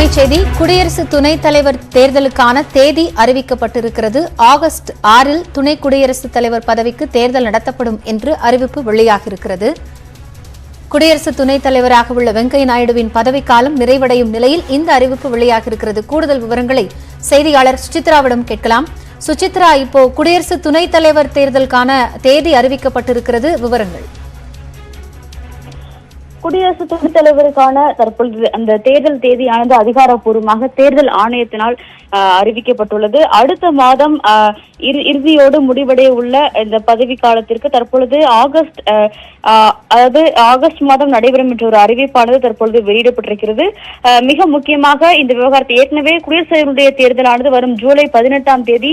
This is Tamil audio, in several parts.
அண்மைச் செய்தி. குடியரசு துணைத் தலைவர் தேர்தலுக்கான தேதி அறிவிக்கப்பட்டிருக்கிறது. ஆகஸ்ட் 6 துணை குடியரசுத் தலைவர் பதவிக்கு தேர்தல் நடத்தப்படும் என்று அறிவிப்பு வெளியாகியிருக்கிறது. குடியரசு துணைத் தலைவராக உள்ள வெங்கையா நாயுடுவின் பதவிக்காலம் நிறைவடையும் நிலையில் இந்த அறிவிப்பு வெளியாகியிருக்கிறது. கூடுதல் விவரங்களை செய்தியாளர் சுசித்ராவிடம் கேட்கலாம். சுசித்ரா, இப்போ குடியரசு துணைத் தலைவர் தேர்தலுக்கான தேதி அறிவிக்கப்பட்டிருக்கிறது, விவரங்கள். குடியரசு துணைத் தலைவருக்கான தற்பொழுது அந்த தேர்தல் தேதியானது அதிகாரப்பூர்வமாக தேர்தல் ஆணையத்தினால் அறிவிக்கப்பட்டுள்ளது. அடுத்த மாதம் இறுதியோடு முடிவடைய உள்ள இந்த பதவி காலத்திற்கு தற்பொழுது ஆகஸ்ட் மாதம் நடைபெறும் என்ற ஒரு அறிவிப்பானது தற்பொழுது வெளியிடப்பட்டிருக்கிறது. மிக முக்கியமாக இந்த விவகாரத்தை ஏற்கனவே குடியரசுத் தலைவருடைய தேர்தலானது வரும் ஜூலை 18ஆம் தேதி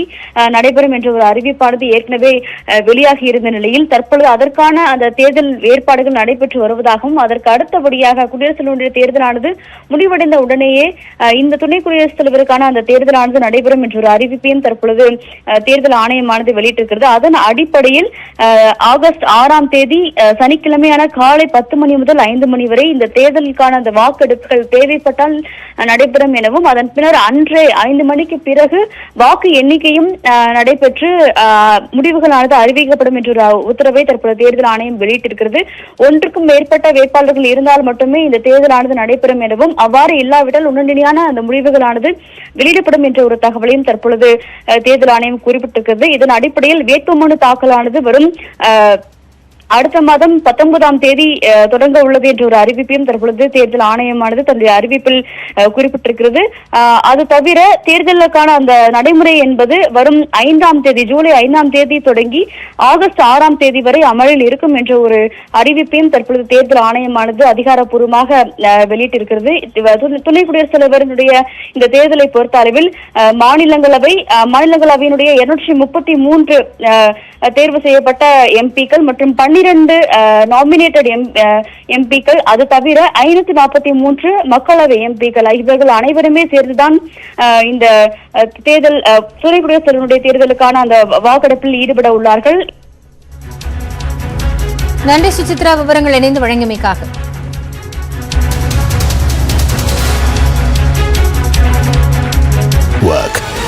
நடைபெறும் என்ற ஒரு அறிவிப்பானது ஏற்கனவே வெளியாகி இருந்த நிலையில் தற்பொழுது அதற்கான அந்த தேர்தல் ஏற்பாடுகள் நடைபெற்று வருவதாகவும் அதற்கு அடுத்தபடியாக குடியரசுத் தலைவருடைய தேர்தலானது முடிவடைந்த உடனேயே இந்த துணை குடியரசுத் தலைவருக்கான அந்த தேர்தலானது நடைபெறும் என்ற ஒரு அறிவிப்பையும் தற்பொழுது தேர்தல் ஆணையமானது வெளியிட்டிருக்கிறது. அதன் அடிப்படையில் ஆகஸ்ட் 6ஆம் தேதி சனிக்கிழமையான காலை 10 மணி முதல் 5 மணி வரை இந்த தேர்தலுக்கான அந்த வாக்கெடுப்புகள் தேவைப்பட்டால் நடைபெறும் எனவும் அதன் பின்னர் அன்றே 5 மணிக்கு பிறகு வாக்கு எண்ணிக்கையும் நடைபெற்று முடிவுகளானது அறிவிக்கப்படும் என்ற ஒரு உத்தரவை தற்போது தேர்தல் ஆணையம் வெளியிட்டிருக்கிறது. ஒன்றுக்கும் மேற்பட்ட வேட்பாளர்கள் இருந்தால் மட்டுமே இந்த தேர்தலானது நடைபெறும் எனவும் அவ்வாறு இல்லாவிட்டால் உடனடியான அந்த முடிவுகளானது வெளியிடப்படும் என்ற ஒரு தகவலையும் தற்பொழுது தேர்தல் ஆணையம் குறிப்பிட்டிருக்கிறது. இதன் அடிப்படையில் வேட்புமனு தாக்கலானது வரும் அடுத்த மாதம் 19ஆம் தேதி தொடங்க உள்ளது என்ற ஒரு அறிவிப்பையும் தற்பொழுது தேர்தல் ஆணையமானது தன்னுடைய அறிவிப்பில் குறிப்பிட்டிருக்கிறது. அது தவிர தேர்தலுக்கான அந்த நடைமுறை என்பது வரும் 5ஆம் தேதி ஜூலை 5ஆம் தேதி தொடங்கி ஆகஸ்ட் 6ஆம் தேதி வரை அமலில் இருக்கும் என்ற ஒரு அறிவிப்பையும் தற்பொழுது தேர்தல் ஆணையமானது அதிகாரப்பூர்வமாக வெளியிட்டிருக்கிறது. துணை குடியரசுத் தலைவருடைய இந்த தேர்தலை பொறுத்த அளவில் மாநிலங்களவையினுடைய 233 தேர்வு செய்யப்பட்ட எம்பிக்கள் மற்றும் 12 நாமினேட்டட் எம்பிக்கள், அது தவிர 543 மக்களவை எம்பிக்கள் இவர்கள் அனைவருமே சேர்ந்துதான் இந்த தேர்தல் துணை குடியரசுத் தலைவருடைய தேர்தலுக்கான அந்த வாக்கெடுப்பில் ஈடுபட உள்ளார்கள். நன்றி சுசித்ரா, விவரங்கள் இணைந்து வழங்கியமைக்காக. Work.